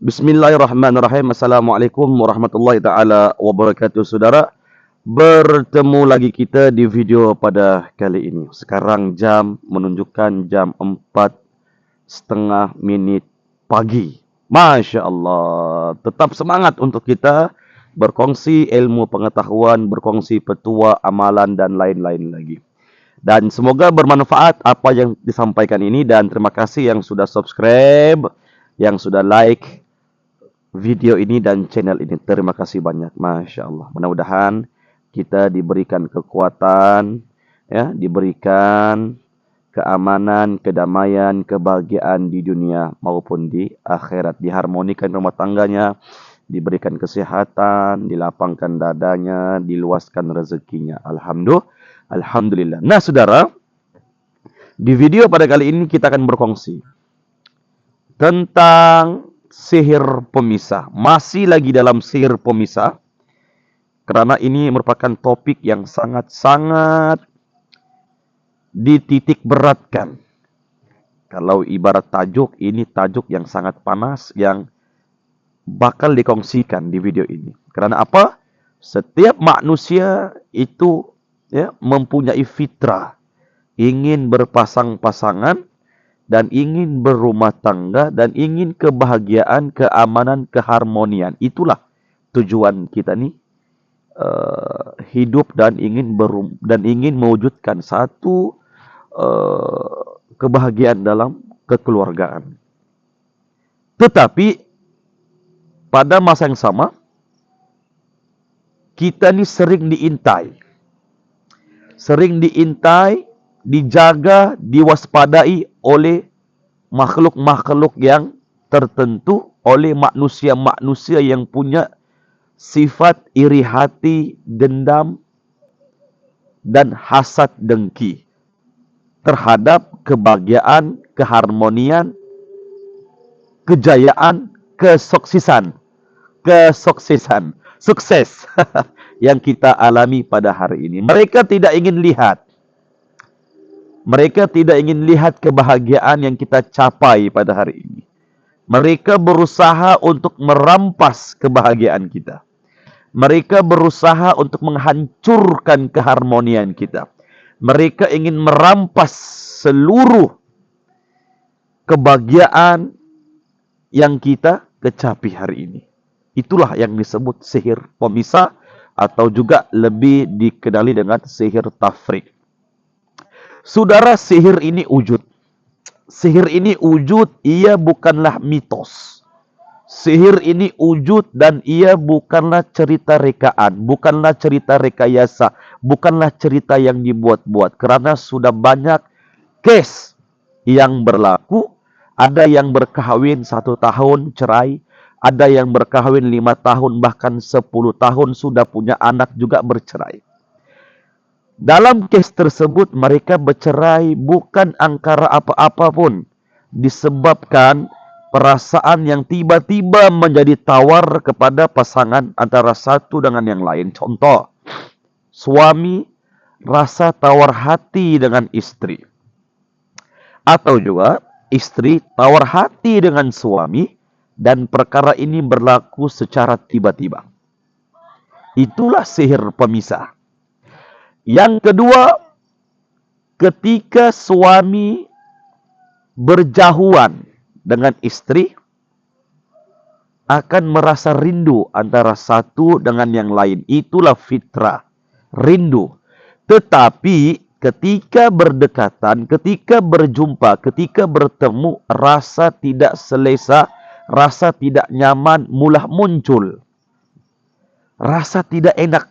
Bismillahirrahmanirrahim. Assalamualaikum warahmatullahi taala wabarakatuh, saudara. Bertemu lagi kita di video pada kali ini. Sekarang jam menunjukkan jam 4:30 pagi. Masya Allah. Tetap semangat untuk kita berkongsi ilmu pengetahuan, berkongsi petua, amalan dan lain-lain lagi. Dan semoga bermanfaat apa yang disampaikan ini, dan terima kasih yang sudah subscribe, yang sudah like video ini dan channel ini. Terima kasih banyak. Masya Allah. Mudah-mudahan kita diberikan kekuatan, ya, diberikan keamanan, kedamaian, kebahagiaan di dunia maupun di akhirat. Diharmonikan rumah tangganya, diberikan kesehatan, dilapangkan dadanya, diluaskan rezekinya. Alhamdulillah. Nah, saudara, di video pada kali ini kita akan berkongsi tentang sihir pemisah. Masih lagi dalam sihir pemisah, karena ini merupakan topik yang sangat-sangat dititik beratkan. Kalau ibarat tajuk, ini tajuk yang sangat panas yang bakal dikongsikan di video ini. Karena apa? Setiap manusia itu, ya, mempunyai fitrah, ingin berpasang-pasangan dan ingin berumah tangga dan ingin kebahagiaan, keamanan, keharmonian. Itulah tujuan kita nih, hidup dan ingin mewujudkan satu kebahagiaan dalam kekeluargaan. Tetapi pada masa yang sama, kita nih sering diintai, dijaga, diwaspadai oleh makhluk-makhluk yang tertentu, oleh manusia-manusia yang punya sifat iri hati, dendam, dan hasad dengki terhadap kebahagiaan, keharmonian, kejayaan, sukses yang kita alami pada hari ini. Mereka tidak ingin lihat kebahagiaan yang kita capai pada hari ini. Mereka berusaha untuk merampas kebahagiaan kita. Mereka berusaha untuk menghancurkan keharmonian kita. Mereka ingin merampas seluruh kebahagiaan yang kita kecapi hari ini. Itulah yang disebut sihir pemisah, atau juga lebih dikenali dengan sihir tafrik. Saudara, sihir ini wujud. Sihir ini wujud, ia bukanlah mitos. Sihir ini wujud dan ia bukanlah cerita rekaan, bukanlah cerita rekayasa, bukanlah cerita yang dibuat-buat. Karena sudah banyak case yang berlaku. Ada yang berkahwin 1 tahun cerai, ada yang berkahwin 5 tahun, bahkan 10 tahun sudah punya anak juga bercerai. Dalam case tersebut mereka bercerai bukan angkara apa-apa pun, disebabkan perasaan yang tiba-tiba menjadi tawar kepada pasangan antara satu dengan yang lain. Contoh, suami rasa tawar hati dengan istri, atau juga istri tawar hati dengan suami, dan perkara ini berlaku secara tiba-tiba. Itulah sihir pemisah. Yang kedua, ketika suami berjauhan dengan istri, akan merasa rindu antara satu dengan yang lain. Itulah fitrah, rindu. Tetapi ketika berdekatan, ketika berjumpa, ketika bertemu, rasa tidak selesa, rasa tidak nyaman mulai muncul. Rasa tidak enak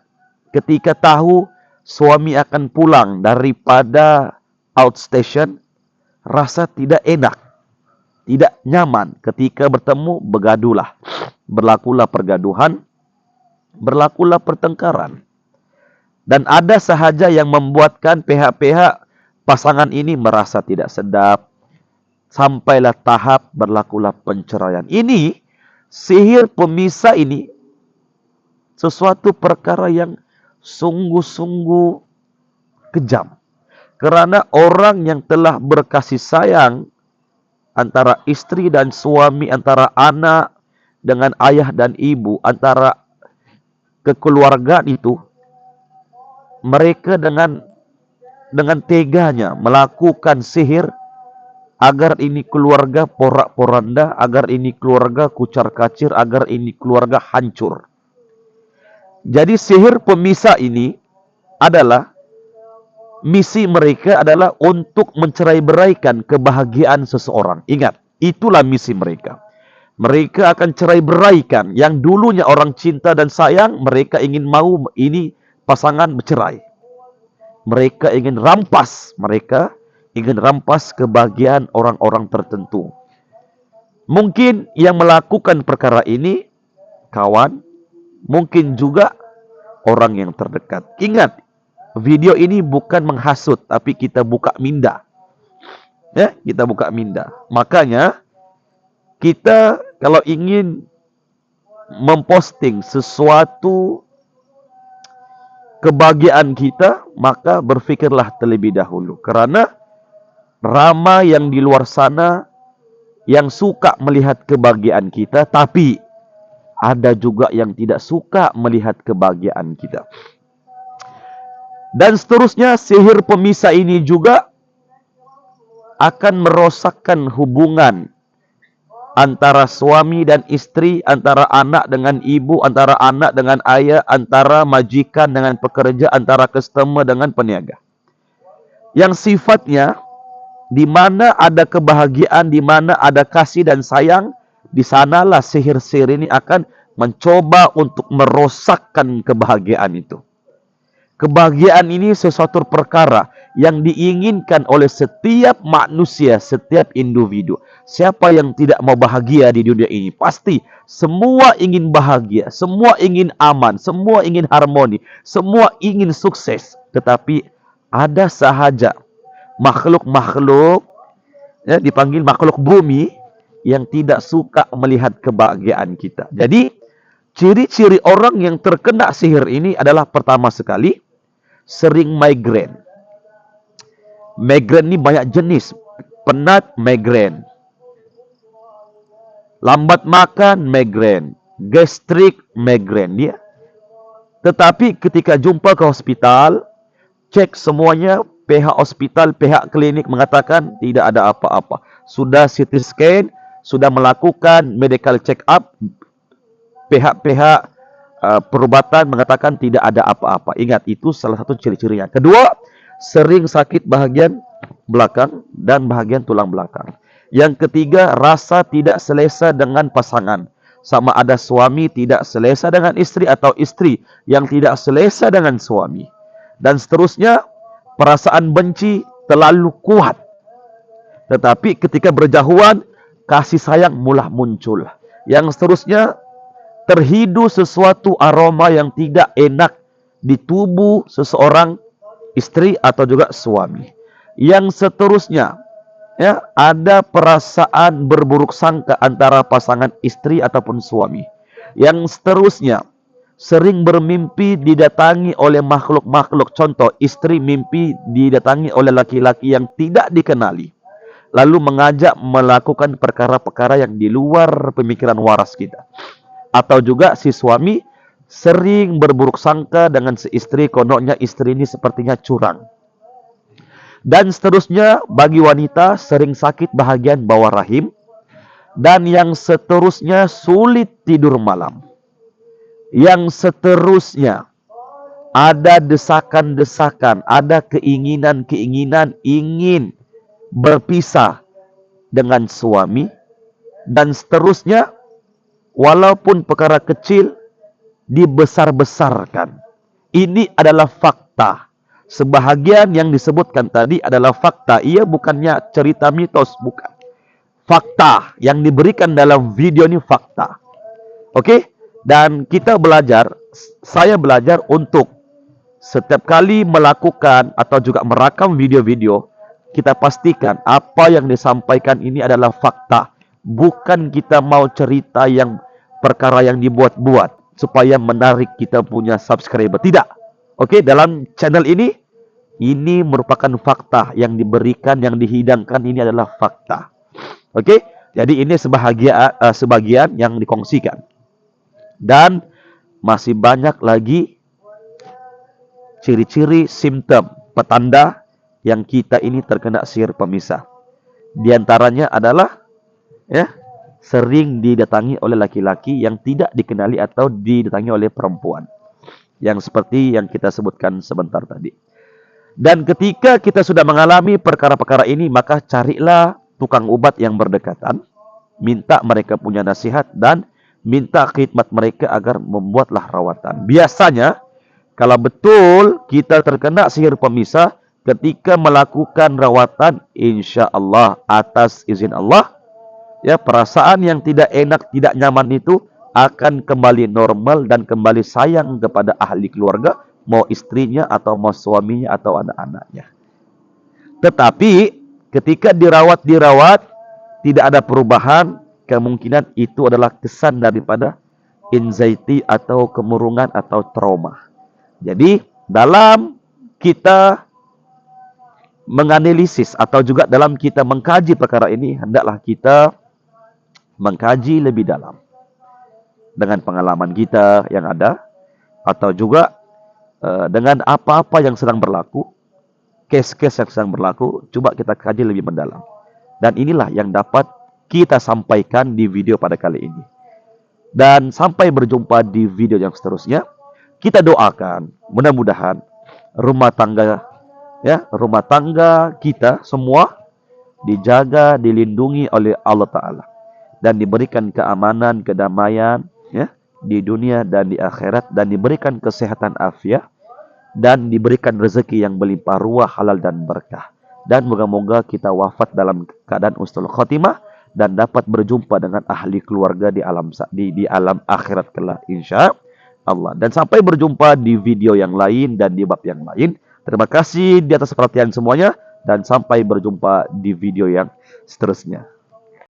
ketika tahu suami akan pulang daripada outstation. Rasa tidak enak, tidak nyaman. Ketika bertemu, bergaduhlah. Berlakulah pergaduhan, berlakulah pertengkaran. Dan ada sahaja yang membuatkan pihak-pihak pasangan ini merasa tidak sedap. Sampailah tahap berlakulah penceraian. Ini sihir pemisah ini sesuatu perkara yang sungguh-sungguh kejam. Karena orang yang telah berkasih sayang antara istri dan suami, antara anak dengan ayah dan ibu, antara kekeluargaan itu, mereka dengan teganya melakukan sihir agar ini keluarga porak-poranda, agar ini keluarga kucar-kacir, agar ini keluarga hancur. Jadi sihir pemisah ini adalah, misi mereka adalah untuk mencerai-beraikan kebahagiaan seseorang. Ingat, itulah misi mereka. Mereka akan cerai-beraikan. Yang dulunya orang cinta dan sayang, mereka ingin mau ini pasangan bercerai. Mereka ingin rampas kebahagiaan orang-orang tertentu. Mungkin yang melakukan perkara ini kawan, mungkin juga orang yang terdekat. Ingat, video ini bukan menghasut, tapi kita buka minda. Ya, kita buka minda. Makanya kita kalau ingin memposting sesuatu kebahagiaan kita, maka berfikirlah terlebih dahulu. Karena ramai yang di luar sana yang suka melihat kebahagiaan kita, tapi ada juga yang tidak suka melihat kebahagiaan kita. Dan seterusnya, sihir pemisah ini juga akan merosakkan hubungan antara suami dan istri, antara anak dengan ibu, antara anak dengan ayah, antara majikan dengan pekerja, antara customer dengan peniaga. Yang sifatnya, di mana ada kebahagiaan, di mana ada kasih dan sayang, di sanalah sihir-sihir ini akan mencoba untuk merosakkan kebahagiaan itu. Kebahagiaan ini sesuatu perkara yang diinginkan oleh setiap manusia, setiap individu. Siapa yang tidak mau bahagia di dunia ini? Pasti semua ingin bahagia, semua ingin aman, semua ingin harmoni, semua ingin sukses. Tetapi ada sahaja makhluk-makhluk, ya, dipanggil makhluk bumi, yang tidak suka melihat kebahagiaan kita. Jadi ciri-ciri orang yang terkena sihir ini adalah, pertama sekali, sering migrain. Migrain ini banyak jenis. Penat, migrain. Lambat makan, migrain. Gastrik, migrain. Ya. Tetapi ketika jumpa ke hospital, cek semuanya, pihak hospital, pihak klinik mengatakan tidak ada apa-apa. Sudah CT scan, sudah melakukan medical check up, pihak-pihak perubatan mengatakan tidak ada apa-apa. Ingat, itu salah satu ciri-cirinya. Kedua, sering sakit bahagian belakang dan bahagian tulang belakang. Yang ketiga, rasa tidak selesa dengan pasangan. Sama ada suami tidak selesa dengan istri, atau istri yang tidak selesa dengan suami. Dan seterusnya, perasaan benci terlalu kuat. Tetapi ketika berjauhan, kasih sayang mulai muncul. Yang seterusnya, terhidu sesuatu aroma yang tidak enak di tubuh seseorang, istri atau juga suami. Yang seterusnya, ya, ada perasaan berburuk sangka antara pasangan istri ataupun suami. Yang seterusnya, sering bermimpi didatangi oleh makhluk-makhluk. Contoh, istri mimpi didatangi oleh laki-laki yang tidak dikenali, lalu mengajak melakukan perkara-perkara yang di luar pemikiran waras kita. Atau juga si suami sering berburuk sangka dengan si istri, konoknya istri ini sepertinya curang. Dan seterusnya, bagi wanita sering sakit bahagian bawah rahim. Dan yang seterusnya, sulit tidur malam. Yang seterusnya, ada desakan-desakan, ada keinginan-keinginan ingin berpisah dengan suami. Dan seterusnya, walaupun perkara kecil dibesar-besarkan. Ini adalah fakta. Sebahagian yang disebutkan tadi adalah fakta. Ia bukannya cerita mitos, bukan. Fakta yang diberikan dalam video ini fakta. Oke? Dan kita belajar, saya belajar untuk setiap kali melakukan atau juga merakam video-video, kita pastikan apa yang disampaikan ini adalah fakta. Bukan kita mau cerita yang perkara yang dibuat-buat supaya menarik kita punya subscriber. Tidak. Oke, dalam channel ini merupakan fakta yang diberikan, yang dihidangkan, ini adalah fakta. Oke, Jadi ini sebagian yang dikongsikan. Dan masih banyak lagi ciri-ciri, simptom, petanda yang kita ini terkena sihir pemisah. Di antaranya adalah ya, sering didatangi oleh laki-laki yang tidak dikenali atau didatangi oleh perempuan. Yang seperti yang kita sebutkan sebentar tadi. Dan ketika kita sudah mengalami perkara-perkara ini, maka carilah tukang obat yang berdekatan, minta mereka punya nasihat dan minta khidmat mereka agar membuatlah rawatan. Biasanya kalau betul kita terkena sihir pemisah, ketika melakukan rawatan, insya Allah atas izin Allah, ya, perasaan yang tidak enak, tidak nyaman itu akan kembali normal dan kembali sayang kepada ahli keluarga, mau istrinya atau mau suaminya atau anak-anaknya. Tetapi ketika dirawat tidak ada perubahan, kemungkinan itu adalah kesan daripada anxiety atau kemurungan atau trauma. Jadi dalam kita menganalisis atau juga dalam kita mengkaji perkara ini, hendaklah kita mengkaji lebih dalam dengan pengalaman kita yang ada atau juga dengan apa-apa yang sedang berlaku, case-case yang sedang berlaku, coba kita kaji lebih mendalam. Dan inilah yang dapat kita sampaikan di video pada kali ini. Dan sampai berjumpa di video yang seterusnya. Kita doakan mudah-mudahan rumah tangga kita semua dijaga, dilindungi oleh Allah Ta'ala. Dan diberikan keamanan, kedamaian ya, di dunia dan di akhirat. Dan diberikan kesehatan afiat. Dan diberikan rezeki yang berlimpah ruah, halal dan berkah. Dan moga-moga kita wafat dalam keadaan husnul khotimah. Dan dapat berjumpa dengan ahli keluarga di alam akhirat kelak insya Allah. Dan sampai berjumpa di video yang lain dan di bab yang lain. Terima kasih di atas perhatian semuanya. Dan sampai berjumpa di video yang seterusnya.